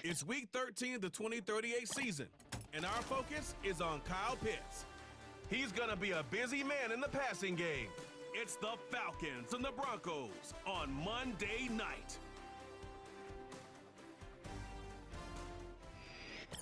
It's Week 13 of the 2038 season, and our focus is on Kyle Pitts. He's going to be a busy man in the passing game. It's the Falcons and the Broncos on Monday night.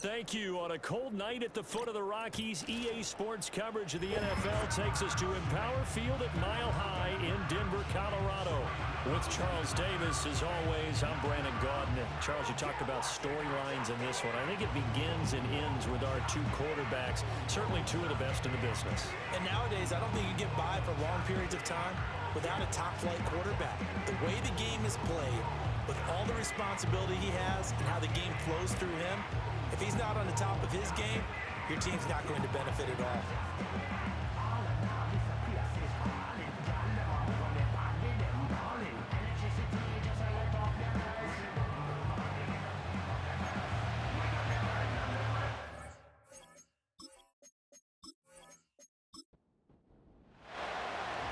Thank you. On a cold night at the foot of the Rockies, EA Sports coverage of the NFL takes us to Empower Field at Mile High in Denver, Colorado. With Charles Davis, as always, I'm Brandon Gaudin. Charles, you talked about storylines in this one. I think it begins and ends with our two quarterbacks, certainly two of the best in the business. And nowadays, I don't think you get by for long periods of time without a top-flight quarterback. The way the game is played, with all the responsibility he has and how the game flows through him, if he's not on the top of his game, your team's not going to benefit at all.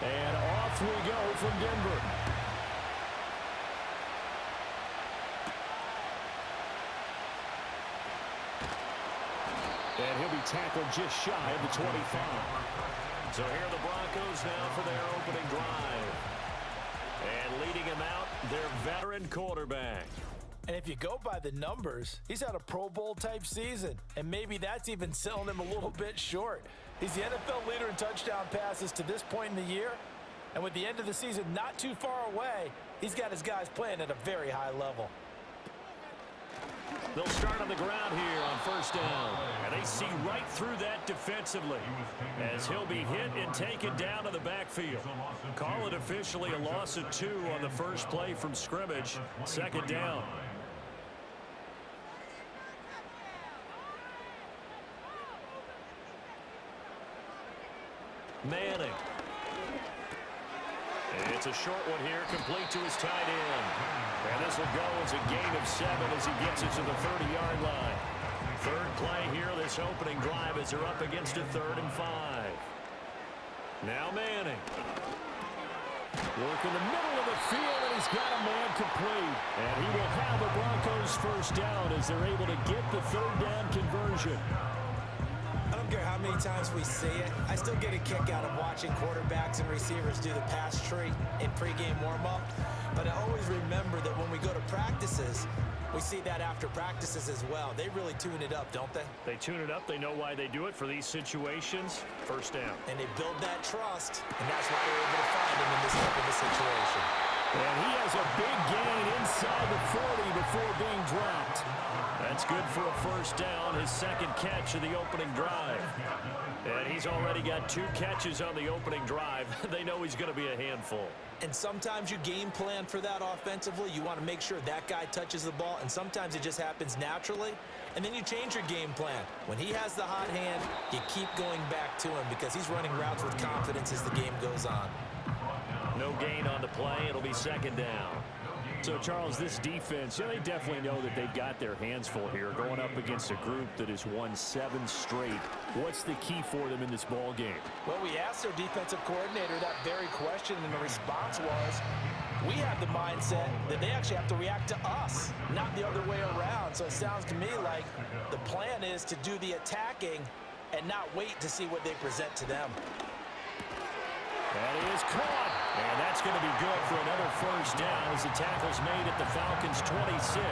And off we go from Denver. And he'll be tackled just shy of the 25. So here are the Broncos now for their opening drive. And leading him out, their veteran quarterback. And if you go by the numbers, he's had a Pro Bowl-type season. And maybe that's even selling him a little bit short. He's the NFL leader in touchdown passes to this point in the year. And with the end of the season not too far away, he's got his guys playing at a very high level. They'll start on the ground here on first down. And they see right through that defensively as he'll be hit and taken down to the backfield. Call it officially a loss of 2 on the first play from scrimmage. Second down. Manning. It's a short one here, complete to his tight end. And this will go as a gain of 7 as he gets it to the 30-yard line. Third play here, this opening drive as they're up against a 3rd and 5. Now Manning. Work in the middle of the field, and he's got a man complete. And he will have the Broncos first down as they're able to get the 3rd down conversion. I don't care how many times we see it. I still get a kick out of watching quarterbacks and receivers do the pass tree in pregame warm-up. But I always remember that when we go to practices, we see that after practices as well. They really tune it up, don't they? They tune it up. They know why they do it for these situations. First down. And they build that trust, and that's why they're able to find him in this type of a situation. And he has a big gain inside the 40 before being dropped. That's good for a first down, his second catch of the opening drive. And he's already got 2 catches on the opening drive. They know he's going to be a handful. And sometimes you game plan for that offensively. You want to make sure that guy touches the ball, and sometimes it just happens naturally. And then you change your game plan. When he has the hot hand, you keep going back to him because he's running routes with confidence as the game goes on. No gain on the play. It'll be second down. So, Charles, this defense, they definitely know that they've got their hands full here going up against a group that has won 7 straight. What's the key for them in this ball game? Well, we asked their defensive coordinator that very question, and the response was, we have the mindset that they actually have to react to us, not the other way around. So it sounds to me like the plan is to do the attacking and not wait to see what they present to them. That is caught. And that's going to be good for another first down as the tackle's made at the Falcons' 26.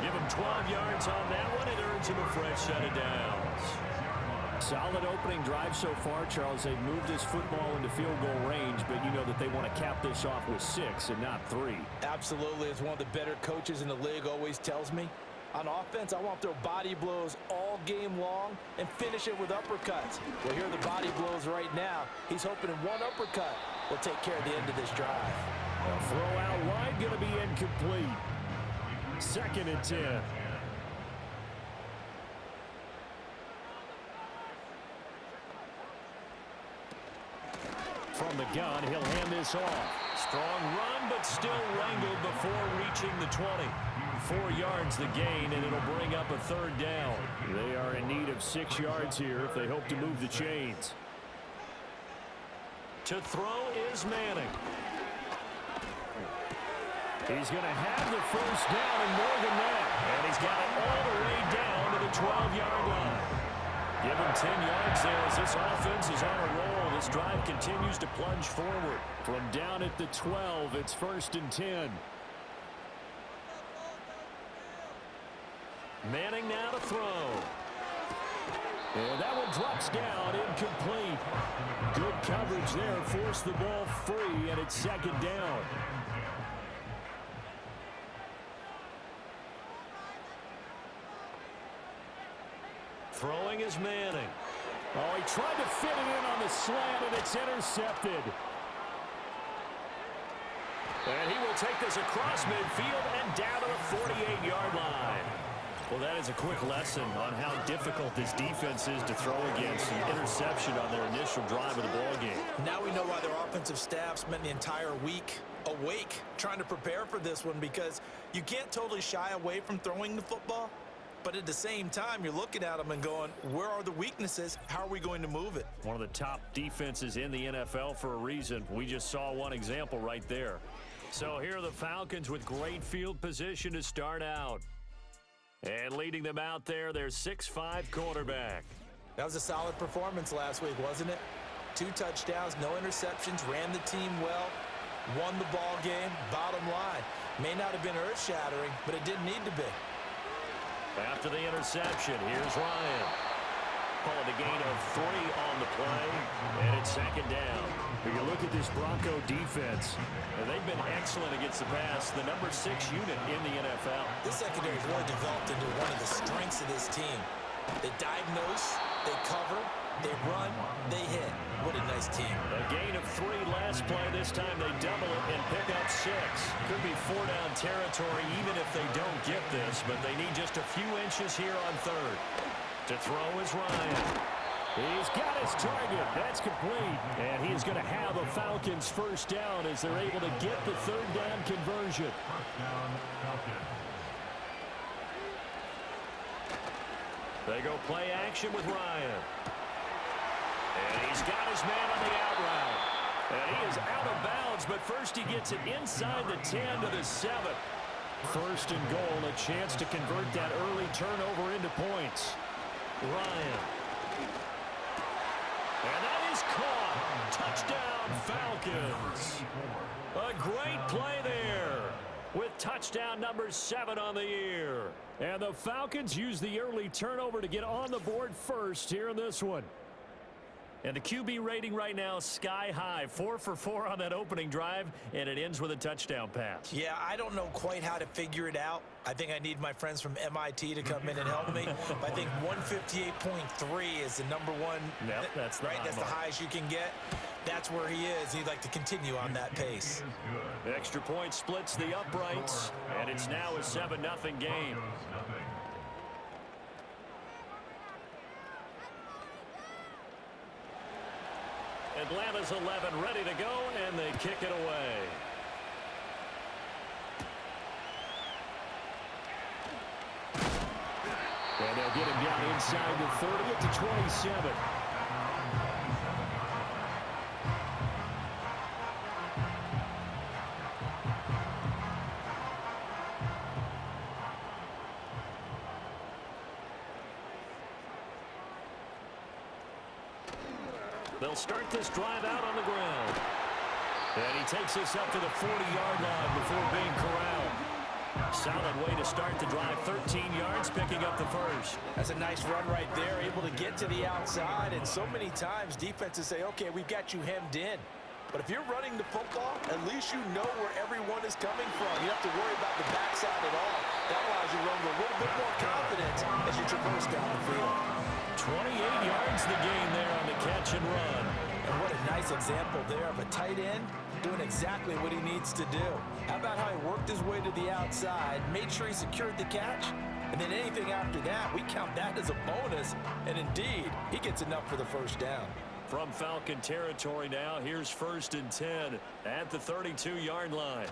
Give him 12 yards on that one. It earns him a fresh set of downs. Solid opening drive so far, Charles. They've moved this football into field goal range, but you know that they want to cap this off with 6 and not 3. Absolutely. As one of the better coaches in the league always tells me, on offense, I want to throw body blows all game long and finish it with uppercuts. Well, here are the body blows right now. He's hoping in one uppercut will take care of the end of this drive. A throw out wide going to be incomplete. 2nd and 10. From the gun, he'll hand this off. Strong run, but still wrangled before reaching the 20. 4 yards the gain, and it'll bring up a 3rd down. They are in need of 6 yards here if they hope to move the chains. To throw is Manning. He's going to have the first down and more than that. And he's got it all the way down to the 12-yard line. Give him 10 yards there as this offense is on a roll. This drive continues to plunge forward. From down at the 12, it's 1st and 10. Manning now to throw. And that one drops down, incomplete. Good coverage there, forced the ball free, and it's 2nd down. Throwing is Manning. Oh, he tried to fit it in on the slant, and it's intercepted. And he will take this across midfield and down to the 48-yard line. Well, that is a quick lesson on how difficult this defense is to throw against. An interception on their initial drive of the ballgame. Now we know why their offensive staff spent the entire week awake trying to prepare for this one, because you can't totally shy away from throwing the football. But at the same time, you're looking at them and going, where are the weaknesses? How are we going to move it? One of the top defenses in the NFL for a reason. We just saw one example right there. So here are the Falcons with great field position to start out. And leading them out there, their 6'5" quarterback. That was a solid performance last week, wasn't it? 2 touchdowns, no interceptions, ran the team well, won the ball game. Bottom line, may not have been earth-shattering, but it didn't need to be. After the interception, here's Ryan. Calling a gain of 3 on the play, and it's 2nd down. When you look at this Bronco defense, and they've been excellent against the pass, the number 6 unit in the NFL. This secondary has really developed into one of the strengths of this team. They diagnose, they cover, they run, they hit. What a nice team. A gain of 3 last play. This time they double it and pick up 6. Could be 4-down territory even if they don't get this, but they need just a few inches here on 3rd. To throw is Ryan. He's got his target. That's complete. And he is going to have a Falcons 1st down as they're able to get the 3rd down conversion. They go play action with Ryan. And he's got his man on the out route. And he is out of bounds, but first he gets it inside the 10 to the 7. 1st and goal, a chance to convert that early turnover into points. Ryan. And that is caught. Touchdown, Falcons. A great play there with touchdown number 7 on the year. And the Falcons use the early turnover to get on the board first here in this one. And the QB rating right now is sky high. 4 for 4 on that opening drive, and it ends with a touchdown pass. Yeah, I don't know quite how to figure it out. I think I need my friends from MIT to come in and help me. But I think 158.3 is the number one. Yep, that's the right. That's mark. the highest you can get. That's where he is. He'd like to continue on that pace. Extra point splits the uprights, and it's now a 7-0 game. Atlanta's 11 ready to go, and they kick it away. And they'll get him down inside the 30 at the 27. They'll start this drive out on the ground. And he takes this up to the 40-yard line before being corralled. Solid way to start the drive. 13 yards, picking up the first. That's a nice run right there, able to get to the outside. And so many times defenses say, okay, we've got you hemmed in. But if you're running the football, at least you know where everyone is coming from. You don't have to worry about the backside at all. That allows you to run with a little bit more confidence as you traverse down the field. 28 yards the gain there on the catch and run. And what a nice example there of a tight end doing exactly what he needs to do. How about how he worked his way to the outside, made sure he secured the catch, and then anything after that, we count that as a bonus. And indeed, he gets enough for the first down. From Falcon territory now, here's 1st and 10 at the 32-yard line.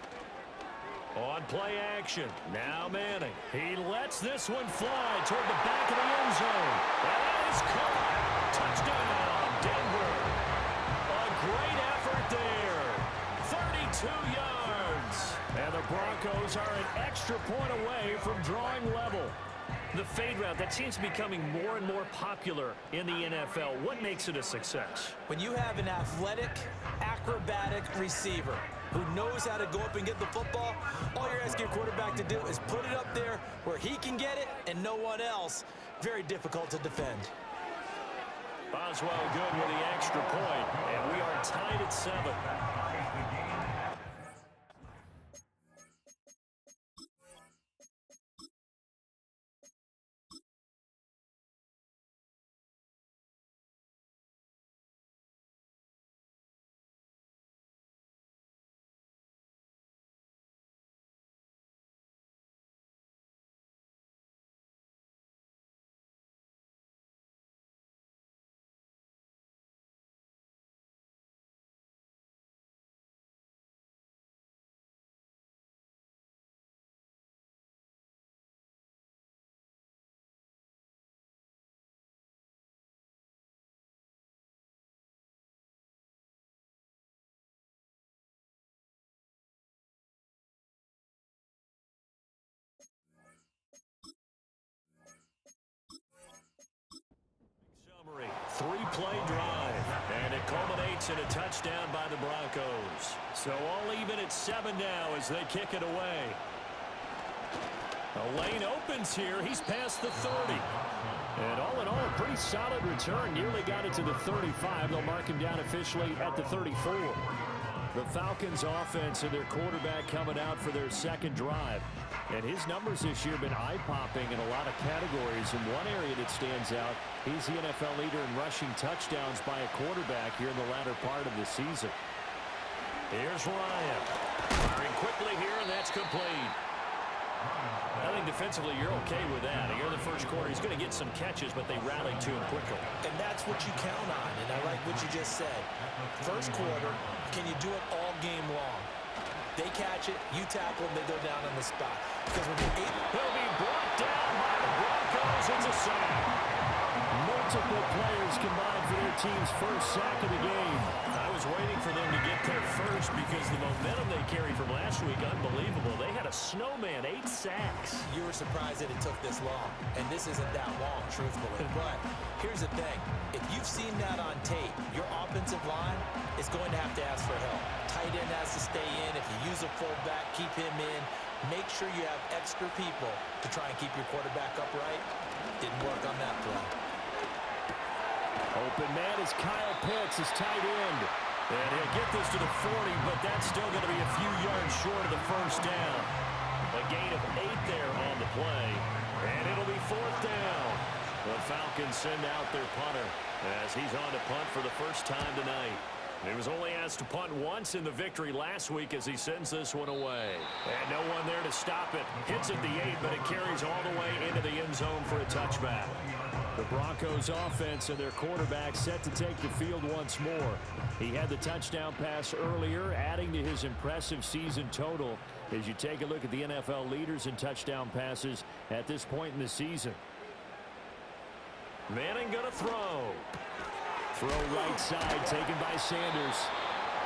On play action, now Manning. He lets this one fly toward the back of the end zone. That is caught. Touchdown, Denver. A great effort there. 32 2 yards. And the Broncos are an extra point away from drawing level. The fade route, that seems to be becoming more and more popular in the NFL. What makes it a success? When you have an athletic, acrobatic receiver who knows how to go up and get the football, all you're asking your quarterback to do is put it up there where he can get it and no one else. Very difficult to defend. Boswell good with the extra point, and we are tied at 7. Summary, 3-play drive, and it culminates in a touchdown by the Broncos. So all even at 7 now as they kick it away. A lane opens here. He's past the 30. And all in all, a pretty solid return. Nearly got it to the 35. They'll mark him down officially at the 34. The Falcons offense and their quarterback coming out for their second drive. And his numbers this year have been eye-popping in a lot of categories. In one area that stands out, he's the NFL leader in rushing touchdowns by a quarterback here in the latter part of the season. Here's Ryan. Firing quickly here, and that's complete. I think defensively you're okay with that. Here in the first quarter, he's going to get some catches, but they rallied to him quickly. And that's what you count on, and I like what you just said. First quarter, can you do it all game long? They catch it, you tackle them, they go down on the spot. Because when you're he'll be brought down by the Broncos. It's a sack. Multiple players combined for their team's first sack of the game. I was waiting for them to get there first because the momentum they carried from last week, unbelievable. They had a snowman, 8 sacks. You were surprised that it took this long, and this isn't that long, truthfully. But here's the thing. If you've seen that on tape, your offensive line is going to have to ask for help. Tight end has to stay in. If you use a fullback, keep him in. Make sure you have extra people to try and keep your quarterback upright. Didn't work on that play. Open man is Kyle Pitts, his tight end. And he'll get this to the 40, but that's still going to be a few yards short of the first down. A gain of 8 there on the play. And it'll be 4th down. The Falcons send out their punter as he's on to punt for the first time tonight. He was only asked to punt once in the victory last week as he sends this one away. And no one there to stop it. Hits at the 8, but it carries all the way into the end zone for a touchback. The Broncos offense and their quarterback set to take the field once more. He had the touchdown pass earlier, adding to his impressive season total as you take a look at the NFL leaders in touchdown passes at this point in the season. Manning gonna throw. Throw right side, taken by Sanders.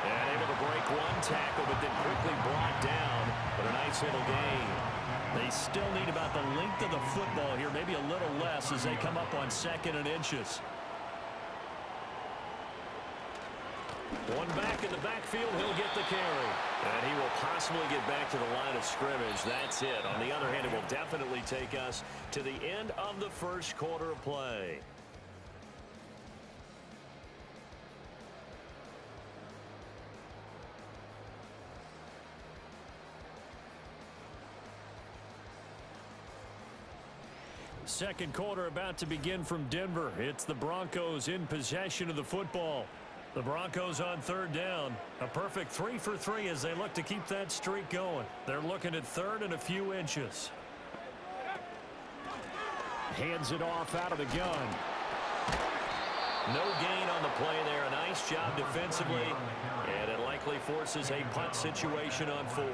And able to break one tackle, but then quickly brought down. But a nice little gain. They still need about the length of the football here, maybe a little less as they come up on 2nd and inches. One back in the backfield, he'll get the carry. And he will possibly get back to the line of scrimmage. That's it. On the other hand, it will definitely take us to the end of the first quarter of play. Second quarter about to begin from Denver. It's the Broncos in possession of the football. The Broncos on 3rd down. A perfect 3 for 3 as they look to keep that streak going. They're looking at 3rd and a few inches. Hands it off out of the gun. No gain on the play there. A nice job defensively. And it likely forces a punt situation on 4th.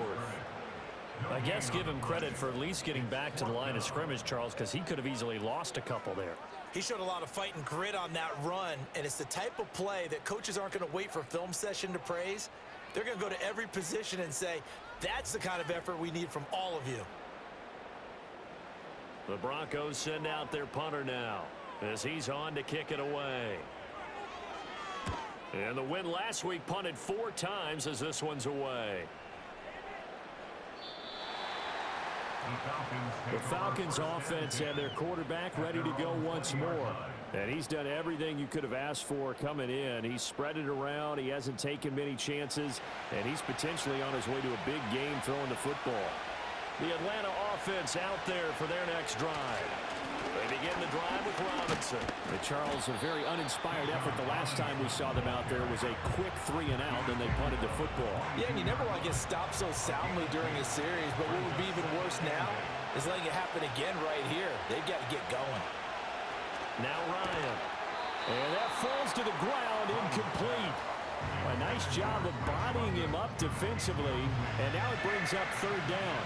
I guess give him credit for at least getting back to the line of scrimmage, Charles, because he could have easily lost a couple there. He showed a lot of fight and grit on that run, and it's the type of play that coaches aren't going to wait for film session to praise. They're going to go to every position and say, that's the kind of effort we need from all of you. The Broncos send out their punter now as he's on to kick it away. And the win last week punted 4 times as this one's away. The Falcons offense and their quarterback ready to go once more. And he's done everything you could have asked for coming in. He's spread it around. He hasn't taken many chances. And he's potentially on his way to a big game throwing the football. The Atlanta offense out there for their next drive. They begin the drive with Robinson. Charles, a very uninspired effort. The last time we saw them out there was a quick 3-and-out, and they punted the football. Yeah, and you never want to get stopped so soundly during a series, but what would be even worse now is letting it happen again right here. They've got to get going. Now Ryan. And that falls to the ground, incomplete. A nice job of bodying him up defensively, and now it brings up 3rd down.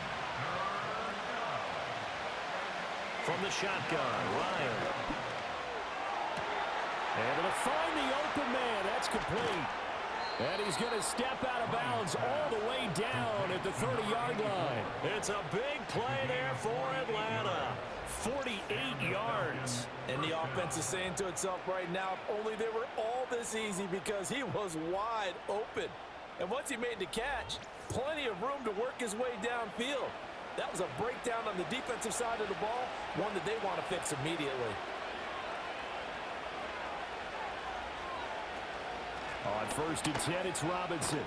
From the shotgun, Ryan. Able to find the open man. That's complete. And he's going to step out of bounds all the way down at the 30-yard line. It's a big play there for Atlanta. 48 yards. And the offense is saying to itself right now, if only they were all this easy, because he was wide open. And once he made the catch, plenty of room to work his way downfield. That was a breakdown on the defensive side of the ball, one that they want to fix immediately. On 1st and 10, it's Robinson.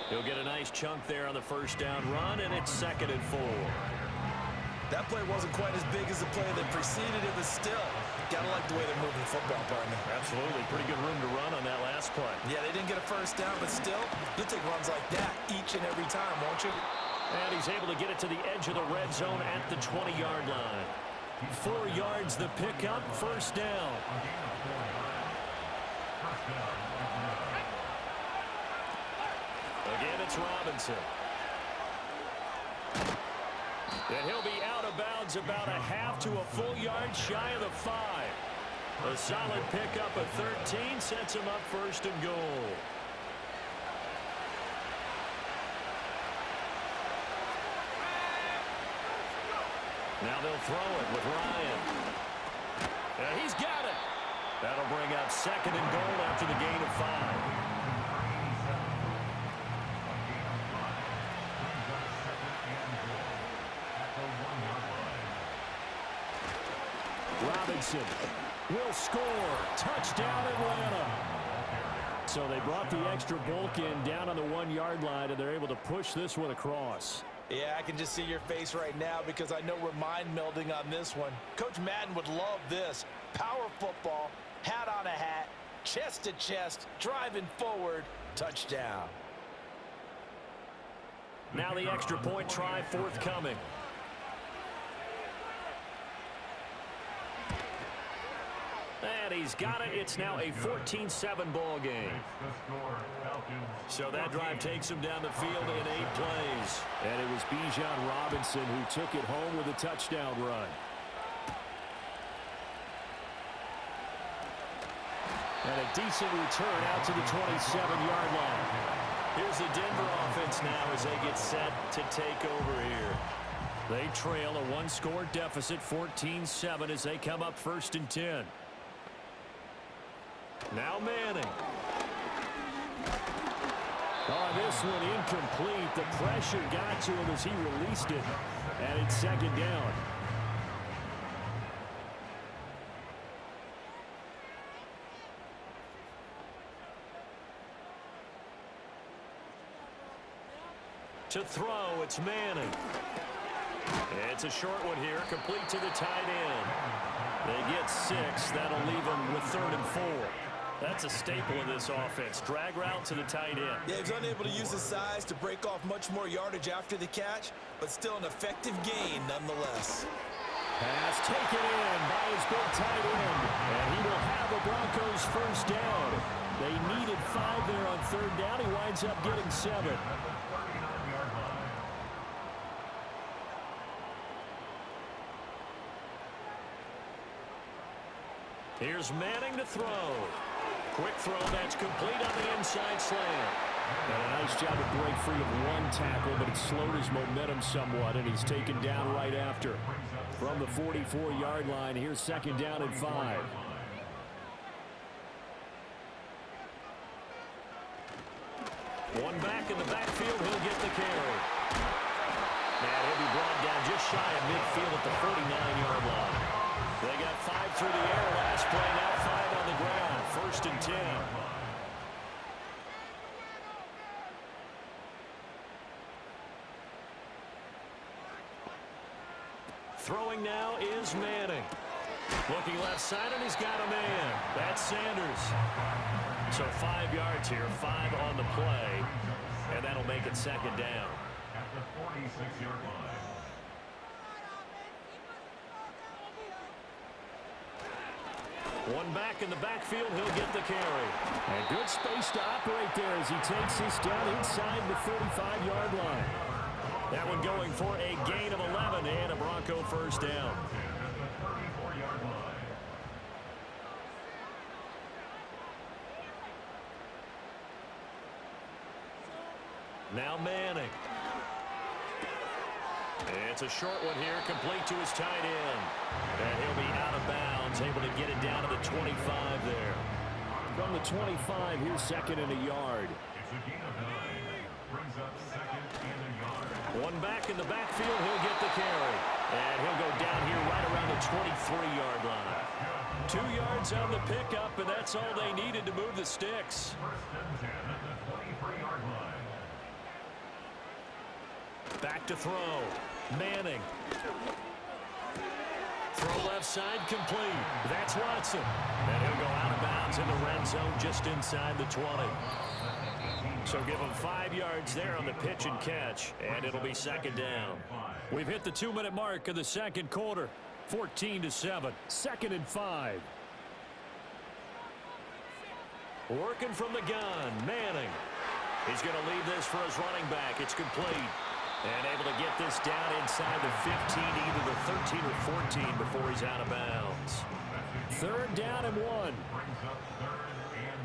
He'll get a nice chunk there on the 1st down run, and it's 2nd and 4. That play wasn't quite as big as the play that preceded it, but still, gotta like the way they're moving the football, partner. Absolutely. Pretty good room to run on that last play. Yeah, they didn't get a 1st down, but still, you'll take runs like that each and every time, won't you? And he's able to get it to the edge of the red zone at the 20-yard line. 4 yards the pickup, 1st down. Again, it's Robinson. And he'll be out of bounds about a half to a full yard shy of the 5. A solid pickup of 13 sets him up 1st and goal. Now they'll throw it with Ryan. And he's got it. That'll bring up 2nd and goal after the gain of 5. Robinson will score. Touchdown, Atlanta. So they brought the extra bulk in down on the 1-yard line, and they're able to push this one across. Yeah, I can just see your face right now because I know we're mind melding on this one. Coach Madden would love this. Power football, hat on a hat, chest to chest, driving forward, touchdown. Now the extra point try forthcoming. And he's got it. It's now a 14-7 ball game. So that drive takes him down the field in 8 plays. And it was Bijan Robinson who took it home with a touchdown run. And a decent return out to the 27-yard line. Here's the Denver offense now as they get set to take over here. They trail a 1-score deficit, 14-7, as they come up 1st and 10. Now Manning. On this one, incomplete. The pressure got to him as he released it. And it's 2nd down. To throw, it's Manning. It's a short one here, complete to the tight end. They get 6. That'll leave them with 3rd and 4. That's a staple of this offense. Drag route to the tight end. Yeah, he was unable to use his size to break off much more yardage after the catch, but still an effective gain nonetheless. Pass taken in by his big tight end. And he will have the Broncos 1st down. They needed 5 there on 3rd down. He winds up getting 7. Here's Manning to throw. Quick throw that's complete on the inside slant. And a nice job to break free of one tackle, but it slowed his momentum somewhat, and he's taken down right after. From the 44-yard line, here's second down and 5. One back in the backfield, he'll get the carry. And he'll be brought down just shy of midfield at the 49-yard line. They got 5 through the air last play, now 5 on the ground. First and 10. Throwing now is Manning. Looking left side, and he's got a man. That's Sanders. So 5 yards here, 5 on the play, and that'll make it second down. At the 46-yard line. One back in the backfield, he'll get the carry. And good space to operate there as he takes this down inside the 35-yard line. That one going for a gain of 11 and a Bronco first down. Now Manning. It's a short one here, complete to his tight end. And he'll be out of bounds, able to get it down to the 25 there. From the 25, here's second and a yard. It's a gain of 9. Brings up second and a yard. One back in the backfield, he'll get the carry. And he'll go down here right around the 23-yard line. 2 yards on the pickup, and that's all they needed to move the sticks. First and 10 at the 23-yard line. Back to throw. Manning. Throw left side complete. That's Watson. And he'll go out of bounds in the red zone just inside the 20. So give him 5 yards there on the pitch and catch, and it'll be second down. We've hit the 2-minute mark of the second quarter. 14-7. Second and 5. Working from the gun, Manning. He's going to leave this for his running back. It's complete. And able to get this down inside the 15, either the 13 or 14 before he's out of bounds. Third down and 1. Brings up third and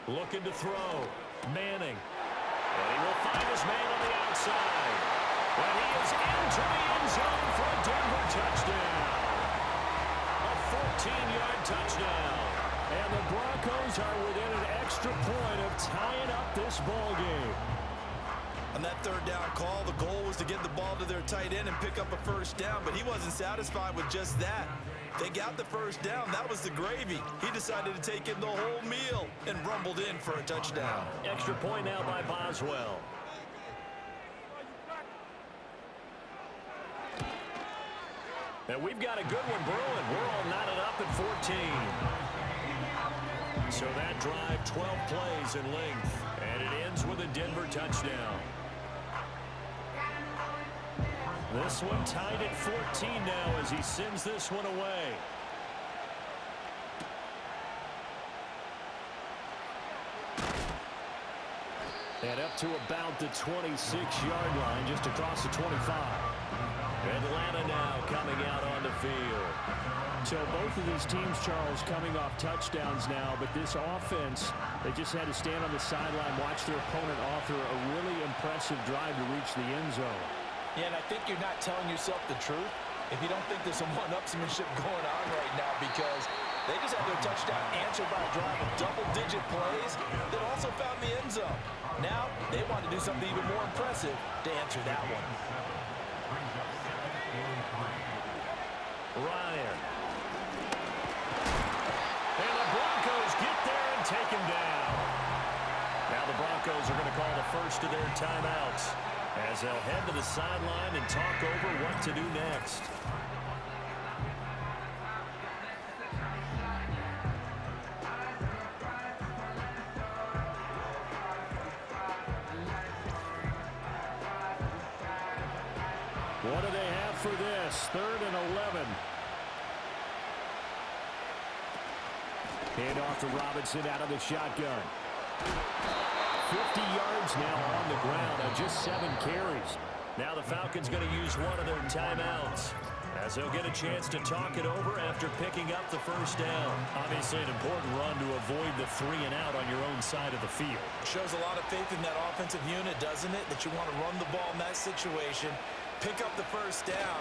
1. Looking to throw. Manning. And he will find his man on the outside. And he is into the end zone for a Denver touchdown. A 14-yard touchdown. And the Broncos are within an extra point of tying up this ball game. On that third down call, the goal was to get the ball to their tight end and pick up a first down, but he wasn't satisfied with just that. They got the first down. That was the gravy. He decided to take in the whole meal and rumbled in for a touchdown. Extra point now by Boswell. And we've got a good one brewing. We're all knotted up at 14. So that drive, 12 plays in length, and it ends with a Denver touchdown. This one tied at 14 now as he sends this one away. And up to about the 26-yard line, just across the 25. Atlanta now coming out on the field. So both of these teams, Charles, coming off touchdowns now, but this offense, they just had to stand on the sideline, watch their opponent author a really impressive drive to reach the end zone. Yeah, and I think you're not telling yourself the truth if you don't think there's some one-upsmanship going on right now, because they just had their touchdown answered by a drive of double-digit plays that also found the end zone. Now, they want to do something even more impressive to answer that one. Ryan. And the Broncos get there and take him down. Now the Broncos are going to call the first of their timeouts as they'll head to the sideline and talk over what to do next. What do they have for this? Third and 11. Hand off to Robinson out of the shotgun. 50 yards now on the ground on just 7 carries. Now the Falcons going to use one of their timeouts, as they'll get a chance to talk it over after picking up the first down. Obviously an important run to avoid the 3 and out on your own side of the field. Shows a lot of faith in that offensive unit, doesn't it? That you want to run the ball in that situation, pick up the first down.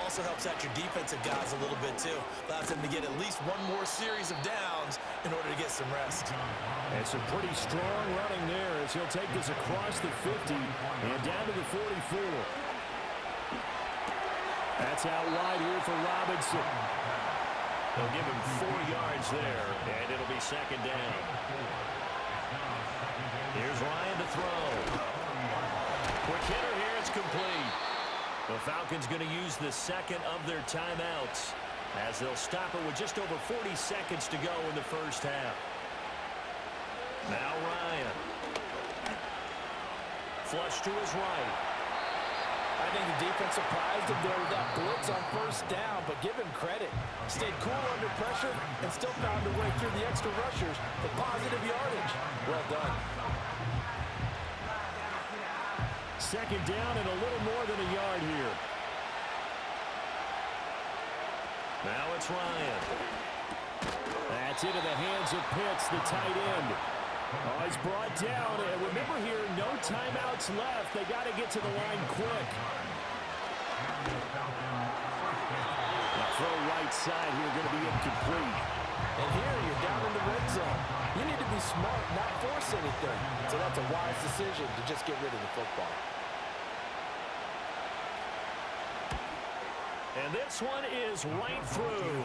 Also helps out your defensive guys a little bit too. Allows them to get at least one more series of downs in order to get some rest. And some pretty strong running there as he'll take this across the 50 and down to the 44. That's out wide here for Robinson. They'll give him 4 yards there, and it'll be second down. Here's Ryan to throw. Quick hitter here, it's complete. The Falcons going to use the second of their timeouts as they'll stop it with just over 40 seconds to go in the first half. Now Ryan. Flush to his right. I think the defense surprised him there with that blitz on first down, but give him credit. Stayed cool under pressure and still found a way through the extra rushers for positive yardage. Well done. Second down and a little more than a yard here. Now it's Ryan. That's into the hands of Pitts, the tight end. Oh, he's brought down. And remember here, no timeouts left. They got to get to the line quick. The throw right side here going to be incomplete. And here you're down in the red zone. You need to be smart, not force anything. So that's a wise decision to just get rid of the football. And this one is right through.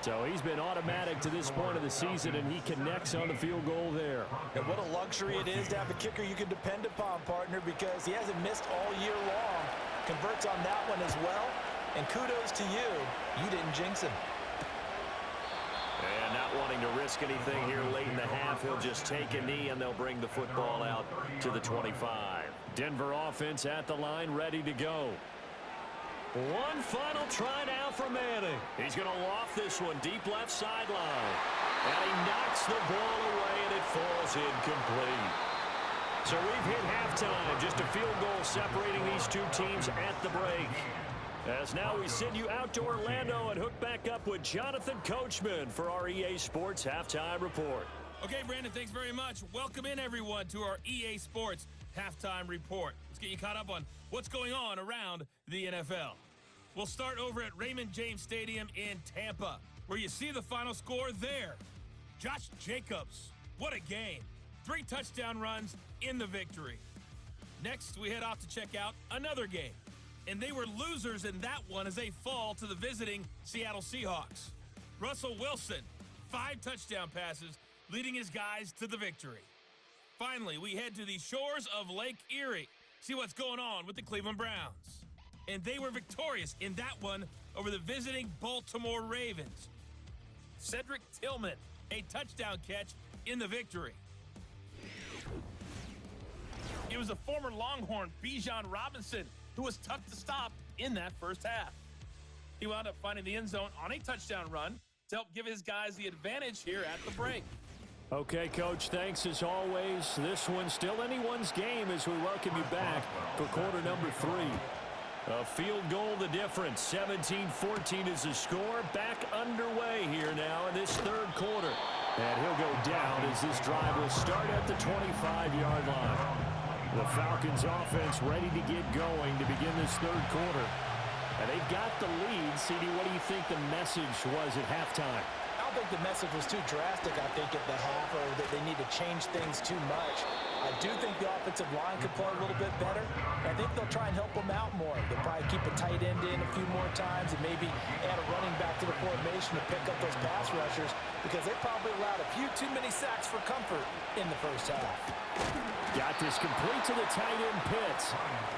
So he's been automatic to this point of the season, and he connects on the field goal there. And what a luxury it is to have a kicker you can depend upon, partner, because he hasn't missed all year long. Converts on that one as well. And kudos to you. You didn't jinx him. And not wanting to risk anything here late in the half, he'll just take a knee, and they'll bring the football out to the 25. Denver offense at the line, ready to go. One final try now for Manning. He's going to loft this one deep left sideline. And he knocks the ball away, and it falls incomplete. So we've hit halftime. Just a field goal separating these two teams at the break. As now we send you out to Orlando and hook back up with Jonathan Coachman for our EA Sports Halftime Report. Okay, Brandon, thanks very much. Welcome in, everyone, to our EA Sports Halftime Report. Let's get you caught up on what's going on around the NFL. We'll start over at Raymond James Stadium in Tampa, where you see the final score there. Josh Jacobs, what a game. 3 touchdown runs in the victory. Next, we head off to check out another game. And they were losers in that one as they fall to the visiting Seattle Seahawks. Russell Wilson, 5 touchdown passes, leading his guys to the victory. Finally, we head to the shores of Lake Erie, see what's going on with the Cleveland Browns. And they were victorious in that one over the visiting Baltimore Ravens. Cedric Tillman, a touchdown catch in the victory. It was the former Longhorn Bijan Robinson who was tough to stop in that first half. He wound up finding the end zone on a touchdown run to help give his guys the advantage here at the break. Okay, Coach, thanks as always. This one's still anyone's game as we welcome you back for quarter number 3. A field goal the difference. 17-14 is the score. Back underway here now in this third quarter. And he'll go down as this drive will start at the 25-yard line. The Falcons offense ready to get going to begin this third quarter. And they've got the lead. CD, what do you think the message was at halftime? I don't think the message was too drastic, I think, at the half, or that they need to change things too much. I do think the offensive line could play a little bit better. I think they'll try and help them out more. They'll probably keep a tight end in a few more times and maybe add a running back to the formation to pick up those pass rushers because they probably allowed a few too many sacks for comfort in the first half. Got this complete to the tight end, Pitts.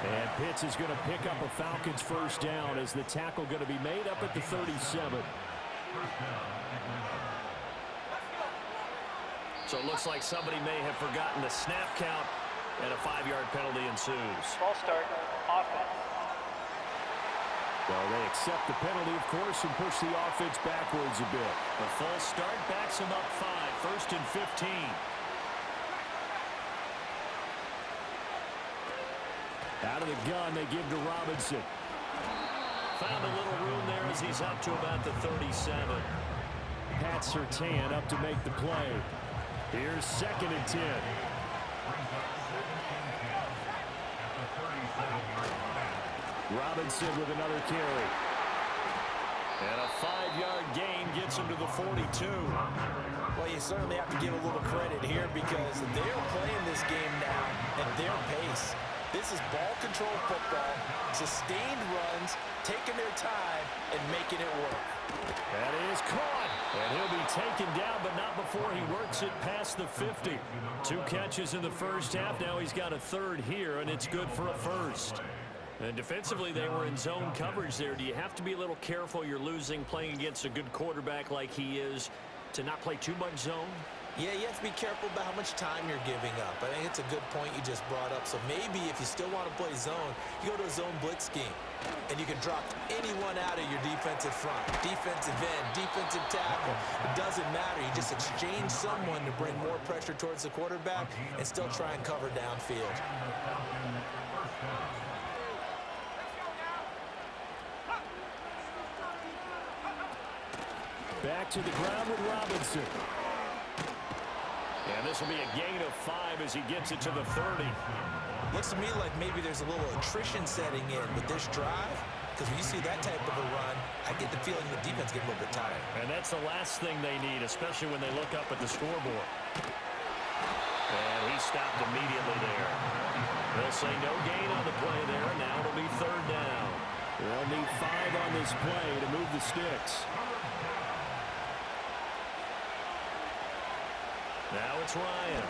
And Pitts is going to pick up a Falcons first down as the tackle going to be made up at the 37. So it looks like somebody may have forgotten the snap count, and a 5-yard penalty ensues. Ball start, offense. Well, they accept the penalty, of course, and push the offense backwards a bit. The false start backs him up 5, 1st and 15. Out of the gun, they give to Robinson. Found a little room there as he's up to about the 37. Pat Surtain up to make the play. Here's 2nd and 10. Robinson with another carry. And a 5-yard gain gets him to the 42. Well, you certainly have to give a little credit here because they're playing this game now at their pace. This is ball control football, sustained runs, taking their time, and making it work. That is caught. And he'll be taken down, but not before he works it past the 50. 2 catches in the first half. Now he's got a 3rd here, and it's good for a 1st. And defensively, they were in zone coverage there. Do you have to be a little careful? You're losing playing against a good quarterback like he is to not play too much zone? Yeah, you have to be careful about how much time you're giving up. I think it's a good point you just brought up. So maybe if you still want to play zone, you go to a zone blitz scheme. And you can drop anyone out of your defensive front. Defensive end, defensive tackle. It doesn't matter. You just exchange someone to bring more pressure towards the quarterback and still try and cover downfield. Back to the ground with Robinson. And this will be a gain of 5 as he gets it to the 30. Looks to me like maybe there's a little attrition setting in with this drive. Because when you see that type of a run, I get the feeling the defense gets a little bit tired. And that's the last thing they need, especially when they look up at the scoreboard. And he stopped immediately there. They'll say no gain on the play there. Now it'll be 3rd down. They'll need 5 on this play to move the sticks. Now it's Ryan.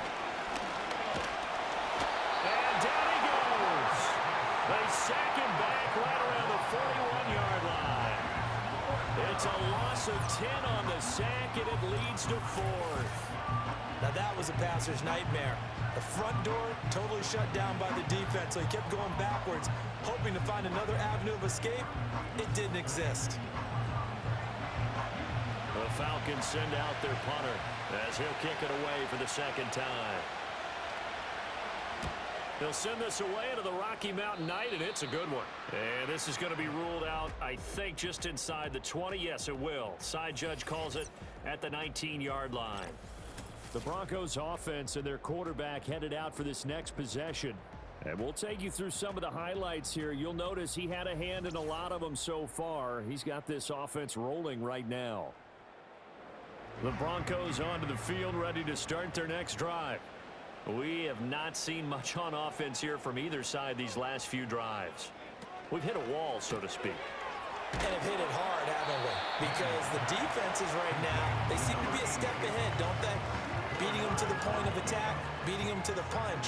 And down he goes. They sack him back right around the 41-yard line. It's a loss of 10 on the sack, and it leads to 4th. Now that was a passer's nightmare. The front door totally shut down by the defense, so he kept going backwards, hoping to find another avenue of escape. It didn't exist. The Falcons send out their punter as he'll kick it away for the 2nd time. They'll send this away into the Rocky Mountain night, and it's a good one. And this is going to be ruled out, I think, just inside the 20. Yes, it will. Side judge calls it at the 19-yard line. The Broncos offense and their quarterback headed out for this next possession. And we'll take you through some of the highlights here. You'll notice he had a hand in a lot of them so far. He's got this offense rolling right now. The Broncos onto the field, ready to start their next drive. We have not seen much on offense here from either side these last few drives. We've hit a wall, so to speak. And have hit it hard, haven't we? Because the defenses right now, they seem to be a step ahead, don't they? Beating them to the point of attack, beating them to the punch.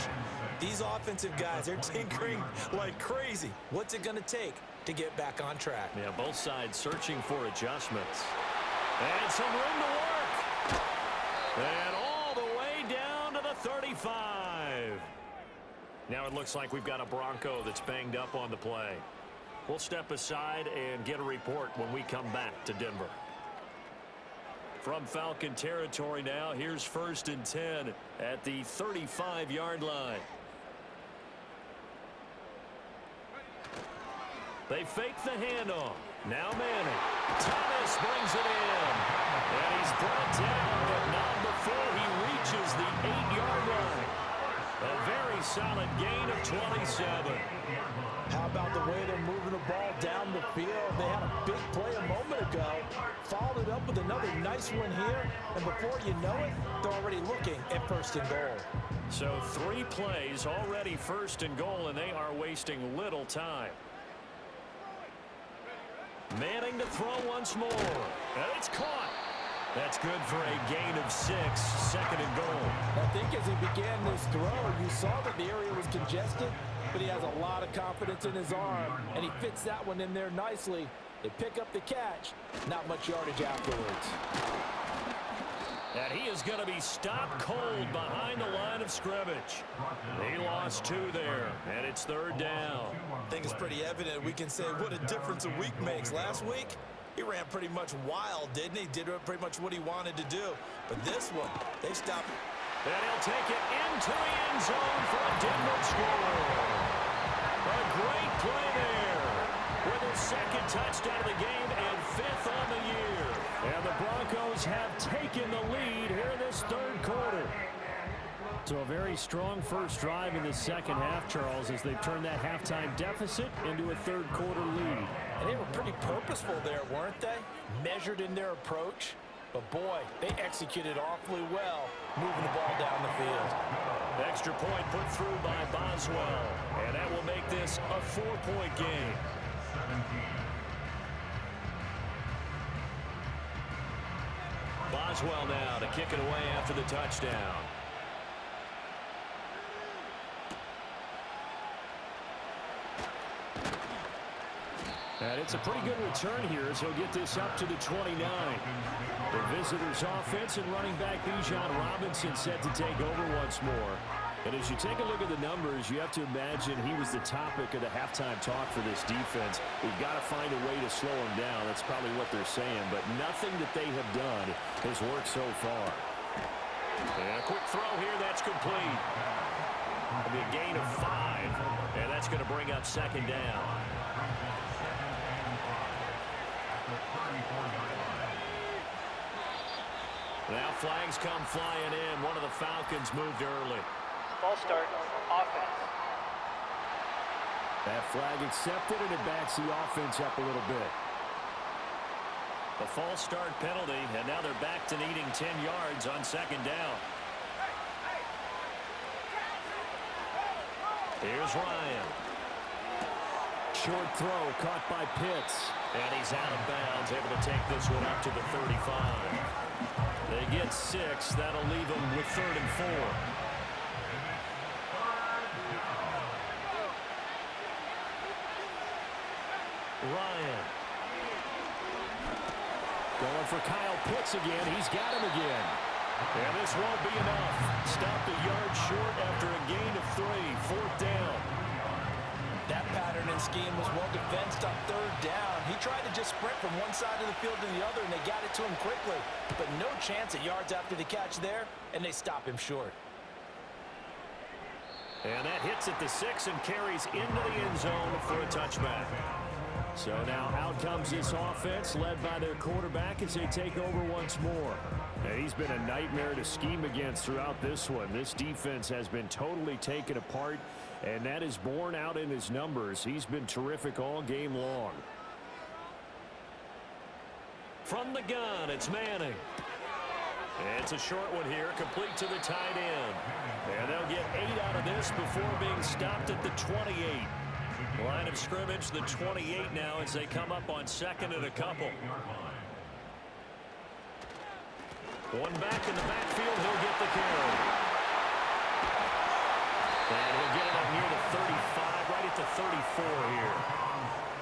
These offensive guys, they're tinkering like crazy. What's it going to take to get back on track? Yeah, both sides searching for adjustments. And some room to work. And all the way down to the 35. Now it looks like we've got a Bronco that's banged up on the play. We'll step aside and get a report when we come back to Denver. From Falcon territory now, here's 1st and 10 at the 35-yard line. They fake the handoff. Now Manning. Thomas brings it in. And he's brought down, but not before he reaches the 8-yard line. A very solid gain of 27. How about the way they're moving the ball down the field? They had a big play a moment ago. Followed it up with another nice one here. And before you know it, they're already looking at 1st and goal. So 3 plays already 1st and goal, and they are wasting little time. Manning to throw once more. And it's caught. That's good for a gain of 6, 2nd and goal. I think as he began this throw, you saw that the area was congested, but he has a lot of confidence in his arm, and he fits that one in there nicely. They pick up the catch. Not much yardage afterwards. And he is going to be stopped cold behind the line of scrimmage. He lost 2 there, and it's 3rd down. I think it's pretty evident. We can say what a difference a week makes. Last week, he ran pretty much wild, didn't he? Did pretty much what he wanted to do. But this one, they stopped. And he'll take it into the end zone for a Denver score. A with his second touchdown of the game and 5th on the year. And the Broncos have taken the lead here in this third quarter. So a very strong first drive in the second half, Charles, as they've turned that halftime deficit into a third quarter lead. And they were pretty purposeful there, weren't they? Measured in their approach. But boy, they executed awfully well, moving the ball down the field. Extra point put through by Boswell. And that will make this a 4-point game. Boswell now to kick it away after the touchdown. And it's a pretty good return here as he'll get this up to the 29. The visitors' offense and running back Bijan Robinson set to take over once more. And as you take a look at the numbers, you have to imagine he was the topic of the halftime talk for this defense. We've got to find a way to slow him down. That's probably what they're saying. But nothing that they have done has worked so far. And a quick throw here. That's complete. It'll be a gain of 5. And that's going to bring up second down. Now flags come flying in. One of the Falcons moved early. Ball start, offense. That flag accepted, and it backs the offense up a little bit. A false start penalty, and now they're back to needing 10 yards on second down. Here's Ryan. Short throw caught by Pitts. And he's out of bounds, able to take this one up to the 35. They get 6. That'll leave them with 3rd and 4. Ryan. Going for Kyle Pitts again. He's got him again. And this won't be enough. Stopped a yard short after a gain of 3. 4th down. That pattern and scheme was well defensed on 3rd down. He tried to just sprint from one side of the field to the other, and they got it to him quickly. But no chance at yards after the catch there, and they stop him short. And that hits at the 6 and carries into the end zone for a touchback. So now out comes this offense led by their quarterback as they take over once more. And he's been a nightmare to scheme against throughout this one. This defense has been totally taken apart, and that is borne out in his numbers. He's been terrific all game long. From the gun, it's Manning. It's a short one here, complete to the tight end. And they'll get 8 out of this before being stopped at the 28. Line of scrimmage, the 28 now as they come up on 2nd and a couple. One back in the backfield, he'll get the carry. And he'll get it up near the 35, right at the 34 here.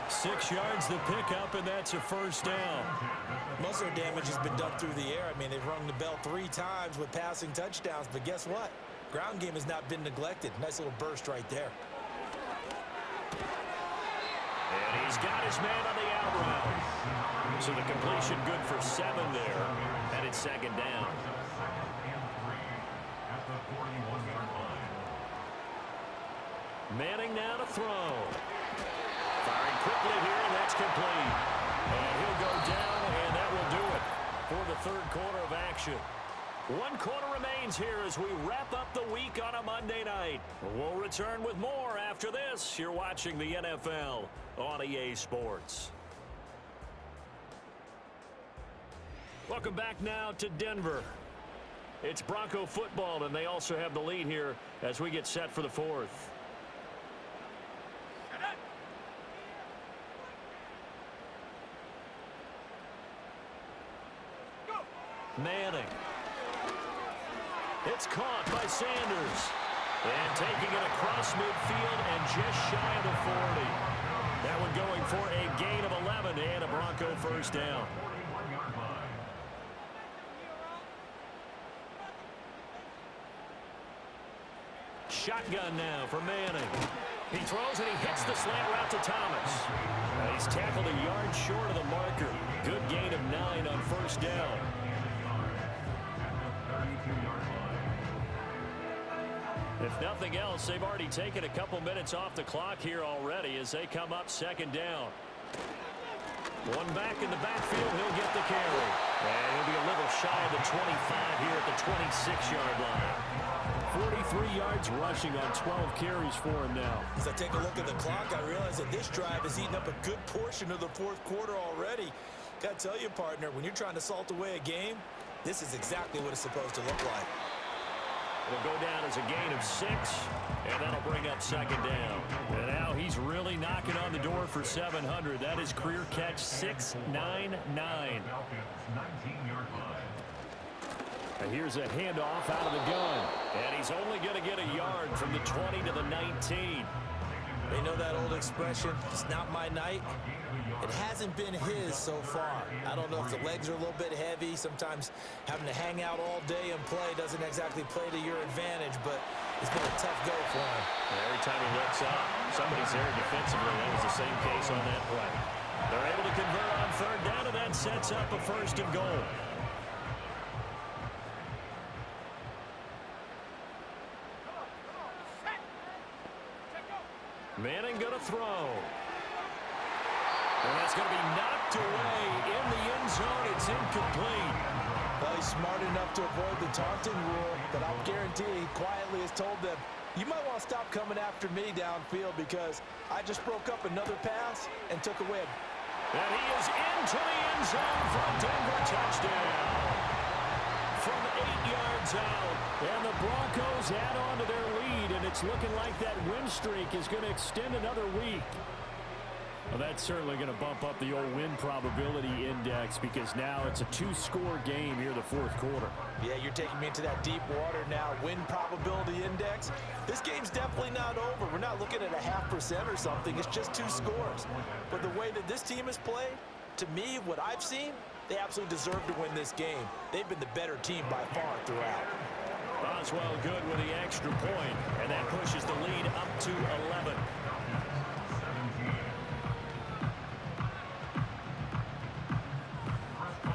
6 yards the pickup, and that's a 1st down. Most of their damage has been done through the air. I mean, they've rung the bell 3 times with passing touchdowns, but guess what? Ground game has not been neglected. Nice little burst right there. And he's got his man on the out route. So the completion good for 7 there. And it's 2nd down. Manning now to throw. Firing quickly here, and that's complete. And he'll go down, and that will do it for the 3rd quarter of action. 1 quarter remains here as we wrap up the week on a Monday night. We'll return with more after this. You're watching the NFL on EA Sports. Welcome back now to Denver. It's Bronco football, and they also have the lead here as we get set for the 4th. Manning. It's caught by Sanders. And taking it across midfield and just shy of the 40. That one going for a gain of 11 and a Bronco 1st down. Shotgun now for Manning. He throws and he hits the slant route to Thomas. He's tackled a yard short of the marker. Good gain of 9 on 1st down. If nothing else, they've already taken a couple minutes off the clock here already as they come up 2nd down. One back in the backfield. He'll get the carry. And he'll be a little shy of the 25 here at the 26-yard line. 43 yards rushing on 12 carries for him now. As I take a look at the clock, I realize that this drive has eaten up a good portion of the fourth quarter already. Got to tell you, partner, when you're trying to salt away a game, this is exactly what it's supposed to look like. It'll go down as a gain of 6, and that'll bring up second down. And now he's really knocking on the door for 700. That is career catch 699. And here's a handoff out of the gun. And he's only going to get a yard from the 20 to the 19. They know that old expression, it's not my night. It hasn't been his so far. I don't know if the legs are a little bit heavy. Sometimes having to hang out all day and play doesn't exactly play to your advantage, but it's been a tough go for him. And every time he looks up, somebody's there defensively. That was the same case on that play. They're able to convert on third down, and that sets up a first and goal. Manning going to throw. And that's going to be knocked away in the end zone. It's incomplete. Well, he's smart enough to avoid the taunting rule, but I'll guarantee he quietly has told them, you might want to stop coming after me downfield because I just broke up another pass and took a win. And he is into the end zone for a Denver touchdown. From 8 yards out. And the Broncos add on to their lead, and it's looking like that win streak is going to extend another week. Well, that's certainly going to bump up the old win probability index because now it's a 2-score game here in the fourth quarter. Yeah, you're taking me into that deep water now. Win probability index. This game's definitely not over. We're not looking at a 0.5% or something. It's just 2 scores. But the way that this team has played, to me, what I've seen, they absolutely deserve to win this game. They've been the better team by far throughout. Boswell good with the extra point, and that pushes the lead up to 11.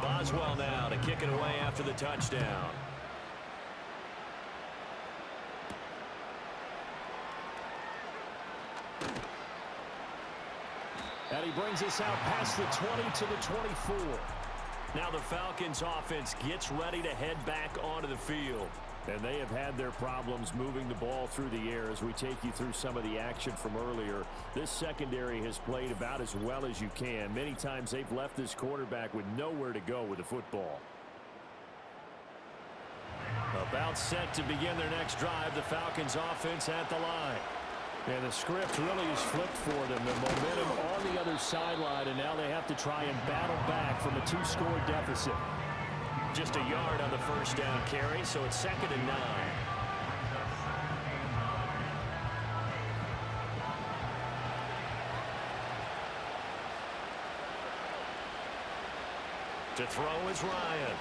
Boswell now to kick it away after the touchdown. And he brings us out past the 20 to the 24. Now the Falcons offense gets ready to head back onto the field. And they have had their problems moving the ball through the air as we take you through some of the action from earlier. This secondary has played about as well as you can. Many times they've left this quarterback with nowhere to go with the football. About set to begin their next drive, the Falcons offense at the line. And the script really is flipped for them. The momentum on the other sideline, and now they have to try and battle back from a 2-score deficit. Just a yard on the first down carry, so it's 2nd and 9. To throw is Ryan.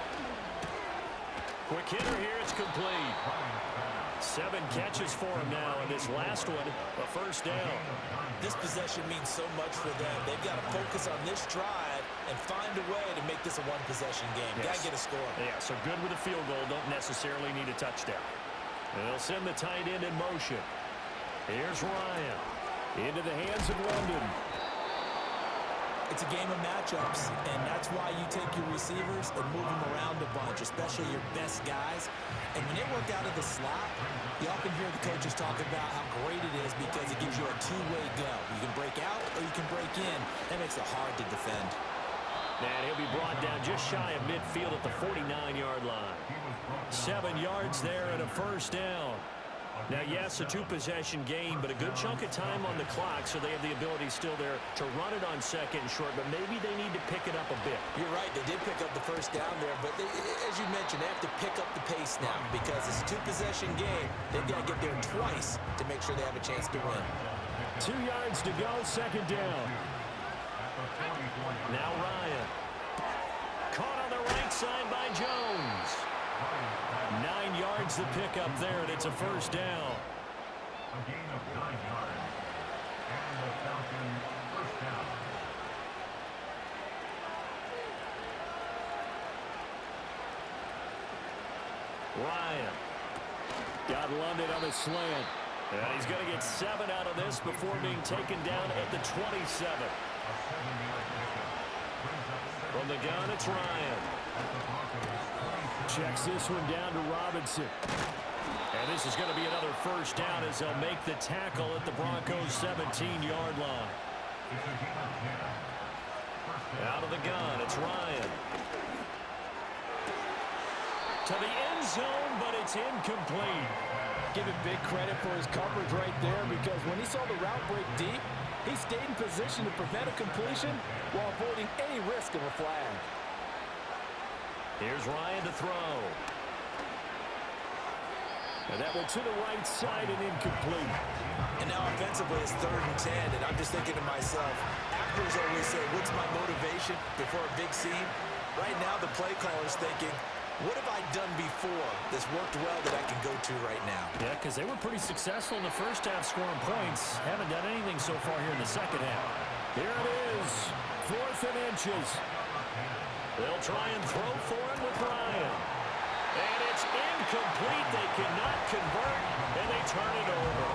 Quick hitter here, it's complete. 7 catches for him now, and this last one, a first down. This possession means so much for them. They've got to focus on this drive and find a way to make this a one-possession game. Yes. Got to get a score. Yeah, so good with a field goal. Don't necessarily need a touchdown. And they'll send the tight end in motion. Here's Ryan. Into the hands of London. It's a game of matchups, and that's why you take your receivers and move them around a bunch, especially your best guys. And when they work out of the slot, you often hear the coaches talk about how great it is because it gives you a two-way go. You can break out or you can break in. That makes it hard to defend. And he'll be brought down just shy of midfield at the 49-yard line. 7 yards there and a first down. Now, yes, a 2-possession game, but a good chunk of time on the clock, so they have the ability still there to run it on 2nd and short, but maybe they need to pick it up a bit. You're right. They did pick up the first down there, but as you mentioned, they have to pick up the pace now because it's a 2-possession game. They've got to get there twice to make sure they have a chance to win. 2 yards to go, 2nd down. Now Ryan. Caught on the right side by Jones. 9 yards to pick up there, and it's a first down. A gain of 9 yards. And the Falcons first down. Ryan. Got London on the slant. And he's going to get 7 out of this before being taken down at the 27. From the gun, it's Ryan. Checks this one down to Robinson. And this is going to be another first down as they'll make the tackle at the Broncos' 17-yard line. Out of the gun, it's Ryan. To the end zone, but it's incomplete. Give him big credit for his coverage right there, because when he saw the route break deep, he stayed in position to prevent a completion while avoiding any risk of a flag. Here's Ryan to throw. And that one to the right side and incomplete. And now offensively it's 3rd and 10, and I'm just thinking to myself, actors always say, what's my motivation before a big scene? Right now the play caller's thinking, what have I done before that's worked well that I can go to right now? Yeah, because they were pretty successful in the first half scoring points. Haven't done anything so far here in the second half. Here it is, 4th and inches. They'll try and throw for him with Ryan. And it's incomplete. They cannot convert, and they turn it over.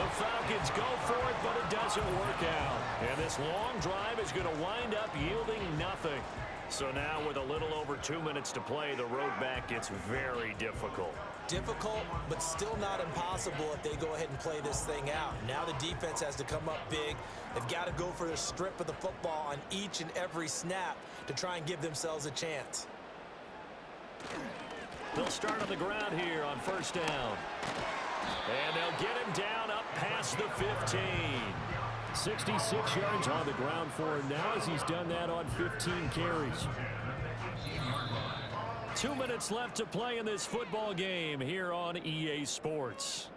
The Falcons go for it, but it doesn't work out. And this long drive is going to wind up yielding nothing. So now with a little over 2 minutes to play, the road back gets very difficult. Difficult, but still not impossible if they go ahead and play this thing out. Now the defense has to come up big. They've got to go for the strip of the football on each and every snap to try and give themselves a chance. They'll start on the ground here on first down. And they'll get him down up past the 15. 66 yards on the ground for him now as he's done that on 15 carries. 2 minutes left to play in this football game here on EA Sports.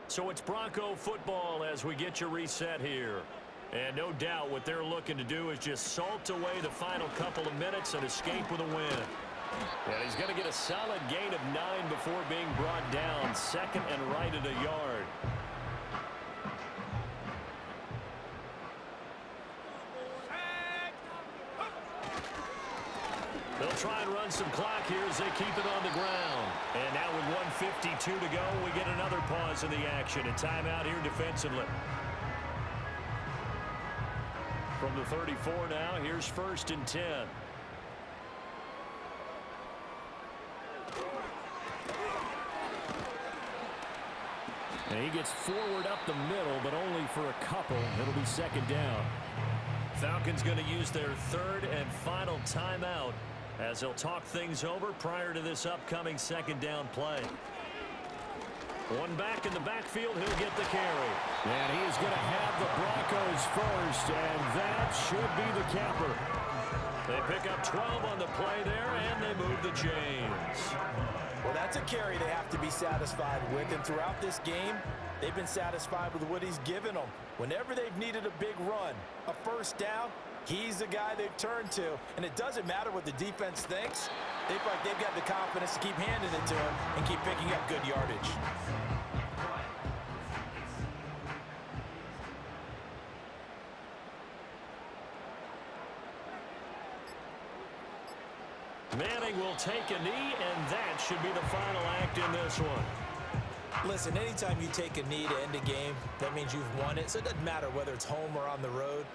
So it's Bronco football as we get you reset here. And no doubt what they're looking to do is just salt away the final couple of minutes and escape with a win. And he's going to get a solid gain of 9 before being brought down. 2nd and right at a yard. They'll try and run some clock here as they keep it on the ground. And now with 1:52 to go, we get another pause in the action. A timeout here defensively. From the 34 now, here's 1st and 10. And he gets forward up the middle, but only for a couple. It'll be 2nd down. Falcons going to use their 3rd and final timeout as they'll talk things over prior to this upcoming 2nd down play. One back in the backfield, he'll get the carry. And he is going to have the Broncos first, and that should be the capper. They pick up 12 on the play there, and they move the chains. Well, that's a carry they have to be satisfied with, and throughout this game, they've been satisfied with what he's given them. Whenever they've needed a big run, a first down, he's the guy they've turned to. And it doesn't matter what the defense thinks. They feel like they've got the confidence to keep handing it to him and keep picking up good yardage. Manning will take a knee, and that should be the final act in this one. Listen, anytime you take a knee to end a game, that means you've won it. So it doesn't matter whether it's home or on the road.